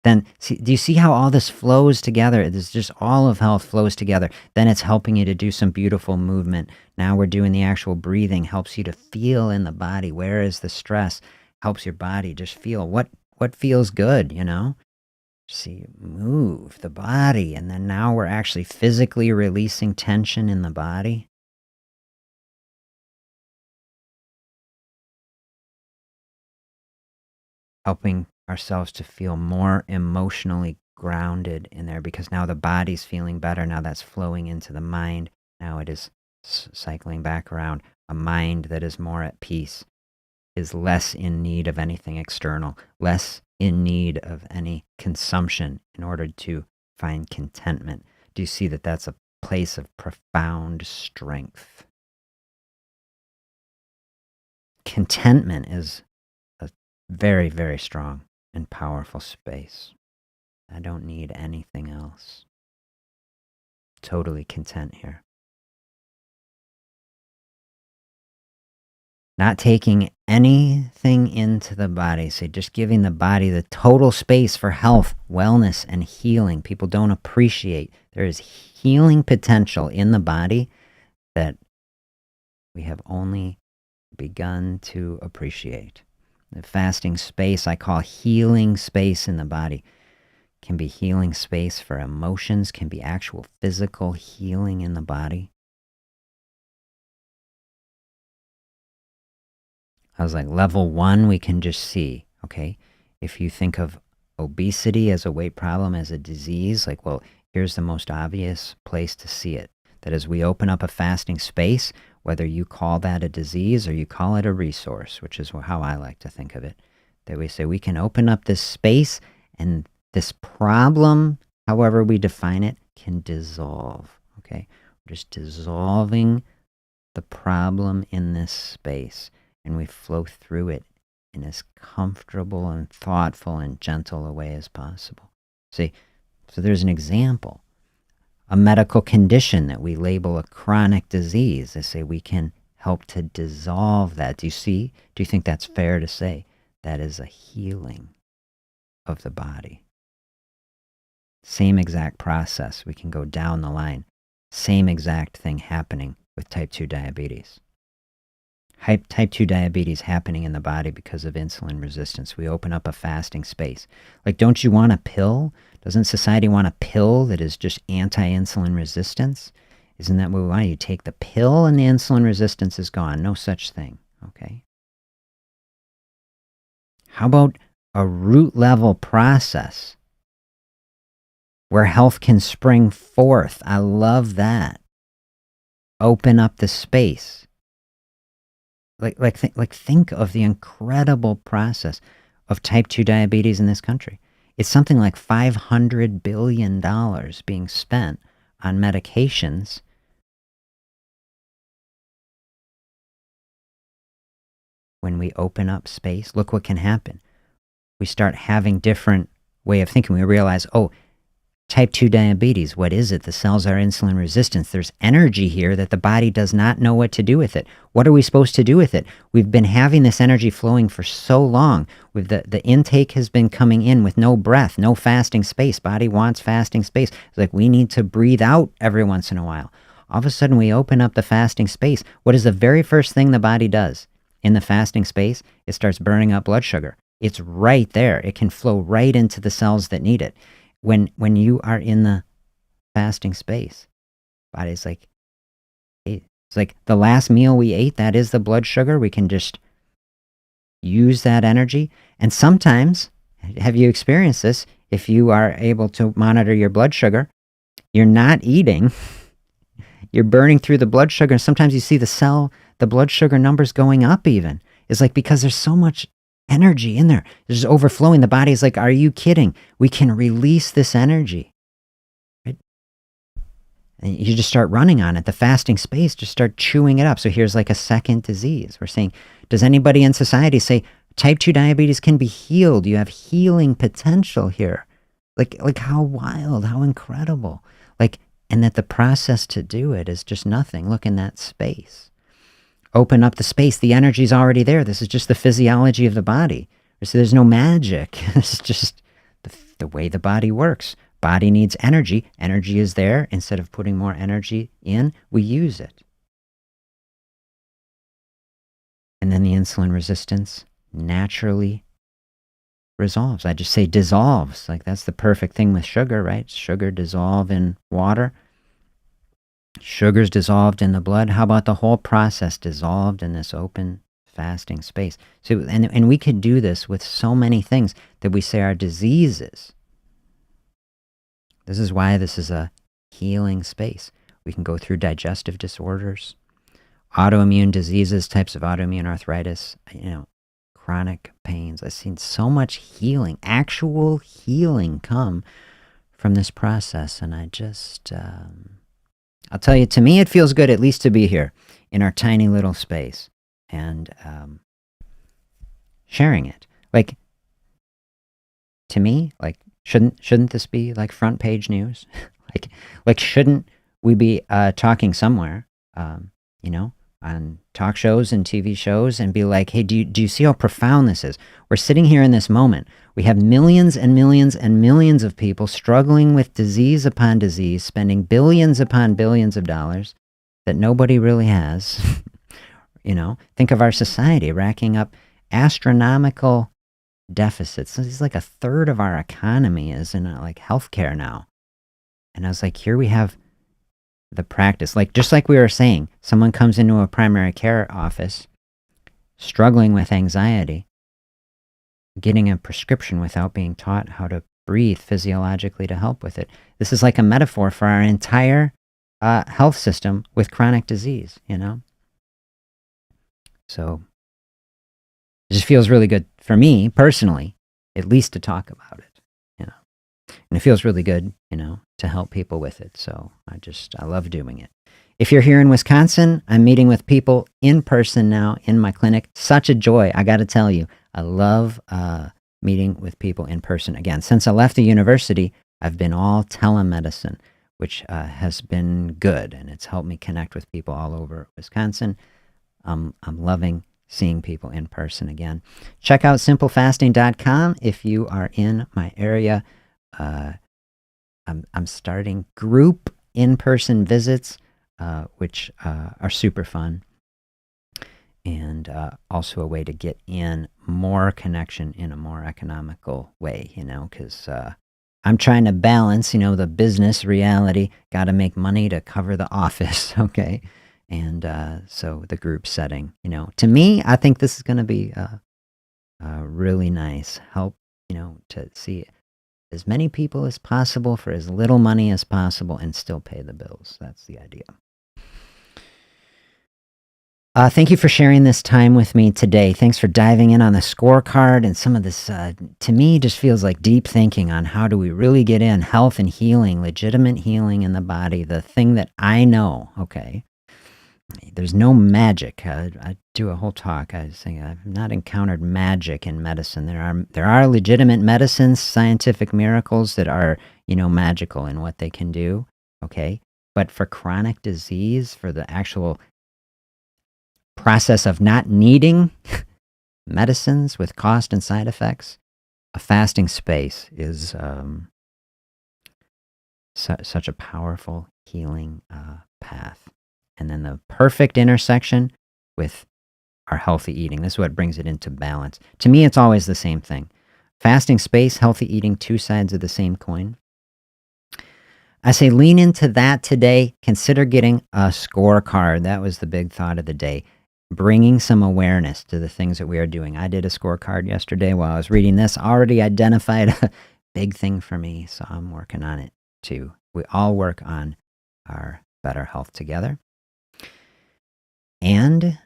Then do you see how all this flows together? It's just all of health flows together. Then it's helping you to do some beautiful movement. Now we're doing the actual breathing, helps you to feel in the body. Where is the stress? helps your body just feel what feels good, you know? See, move the body, and then now we're actually physically releasing tension in the body. Helping ourselves to feel more emotionally grounded in there because now the body's feeling better. Now that's flowing into the mind. Now it is cycling back around. A mind that is more at peace is less in need of anything external, less in need of any consumption in order to find contentment. Do you see that that's a place of profound strength? Contentment is a very, very strong and powerful space. I don't need anything else. Totally content here. Not taking anything into the body. So just giving the body the total space for health, wellness, and healing. People don't appreciate there is healing potential in the body that we have only begun to appreciate. The fasting space I call healing space in the body. Can be healing space for emotions, can be actual physical healing in the body. I was like, level 1, we can just see, okay? If you think of obesity as a weight problem, as a disease, like, well, here's the most obvious place to see it. That as we open up a fasting space, whether you call that a disease or you call it a resource, which is how I like to think of it, that we say we can open up this space and this problem, however we define it, can dissolve, okay? We're just dissolving the problem in this space, and we flow through it in as comfortable and thoughtful and gentle a way as possible. See, so there's an example. A medical condition that we label a chronic disease. They say we can help to dissolve that. Do you see? Do you think that's fair to say? That is a healing of the body. Same exact process. We can go down the line. Same exact thing happening with type 2 diabetes. Type 2 diabetes happening in the body because of insulin resistance. We open up a fasting space. Like, don't you want a pill? Doesn't society want a pill that is just anti-insulin resistance? Isn't that what we want? You take the pill and the insulin resistance is gone. No such thing, okay? How about a root level process where health can spring forth? I love that. Open up the space. Think of the incredible process of type 2 diabetes in this country. It's something like $500 billion being spent on medications. When we open up space, look what can happen. We start having different way of thinking. We realize, oh, type 2 diabetes, what is it? The cells are insulin resistant. There's energy here that the body does not know what to do with it. What are we supposed to do with it? We've been having this energy flowing for so long. With the intake has been coming in with no breath, no fasting space. Body wants fasting space. It's like we need to breathe out every once in a while. All of a sudden we open up the fasting space. What is the very first thing the body does in the fasting space? It starts burning up blood sugar. It's right there. It can flow right into the cells that need it. When you are in the fasting space, body's like, hey, it's like the last meal we ate, that is the blood sugar. We can just use that energy. And sometimes, have you experienced this? If you are able to monitor your blood sugar, you're not eating, you're burning through the blood sugar. And sometimes you see the blood sugar numbers going up even. It's like because there's so much energy in there. There's overflowing. The body's like, are you kidding? We can release this energy. Right? And you just start running on it. The fasting space, just start chewing it up. So here's like a second disease. We're saying, does anybody in society say type 2 diabetes can be healed? You have healing potential here. Like how wild, how incredible. And that the process to do it is just nothing. Look in that space. Open up the space. The energy's already there. This is just the physiology of the body. So there's no magic. It's just the way the body works. Body needs energy. Energy is there. Instead of putting more energy in, we use it. And then the insulin resistance naturally resolves. I just say dissolves. Like that's the perfect thing with sugar, right? Sugar dissolve in water. Sugar's dissolved in the blood. How about the whole process dissolved in this open fasting space? So, and we could do this with so many things that we say are diseases. This is why this is a healing space. We can go through digestive disorders, autoimmune diseases, types of autoimmune arthritis, chronic pains. I've seen so much healing, actual healing come from this process. And I just, I'll tell you, to me, it feels good at least to be here in our tiny little space and sharing it. Like, to me, like, shouldn't this be like front page news? like shouldn't we be talking somewhere, on talk shows and TV shows and be like, hey, do you see how profound this is? We're sitting here in this moment. We have millions and millions and millions of people struggling with disease upon disease, spending billions upon billions of dollars that nobody really has. Think of our society racking up astronomical deficits. It's like a third of our economy is in like healthcare now. And I was like, here we have the practice. Like, just like we were saying, someone comes into a primary care office struggling with anxiety, getting a prescription without being taught how to breathe physiologically to help with it. This is like a metaphor for our entire health system with chronic disease, So it just feels really good for me personally, at least to talk about it, And it feels really good, to help people with it. So I love doing it. If you're here in Wisconsin, I'm meeting with people in person now in my clinic. Such a joy. I got to tell you, I love meeting with people in person. Again, since I left the university, I've been all telemedicine, which has been good. And it's helped me connect with people all over Wisconsin. I'm loving seeing people in person again. Check out simplefasting.com if you are in my area. I'm starting group in-person visits, which are super fun, and also a way to get in more connection in a more economical way, because I'm trying to balance, the business reality, got to make money to cover the office, okay? And so the group setting, to me, I think this is going to be really nice. Help, to see as many people as possible for as little money as possible and still pay the bills. That's the idea. Thank you for sharing this time with me today. Thanks for diving in on the scorecard and some of this, to me, just feels like deep thinking on how do we really get in health and healing, legitimate healing in the body, the thing that I know, okay? There's no magic. I do a whole talk. I was saying I've not encountered magic in medicine. There are legitimate medicines, scientific miracles that are, magical in what they can do. Okay, but for chronic disease, for the actual process of not needing medicines with cost and side effects, a fasting space is such a powerful healing path. And then the perfect intersection with our healthy eating. This is what brings it into balance. To me, it's always the same thing. Fasting space, healthy eating, two sides of the same coin. I say lean into that today. Consider getting a scorecard. That was the big thought of the day. Bringing some awareness to the things that we are doing. I did a scorecard yesterday while I was reading this. Already identified a big thing for me, so I'm working on it too. We all work on our better health together. And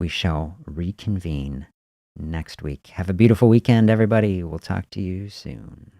we shall reconvene next week. Have a beautiful weekend, everybody. We'll talk to you soon.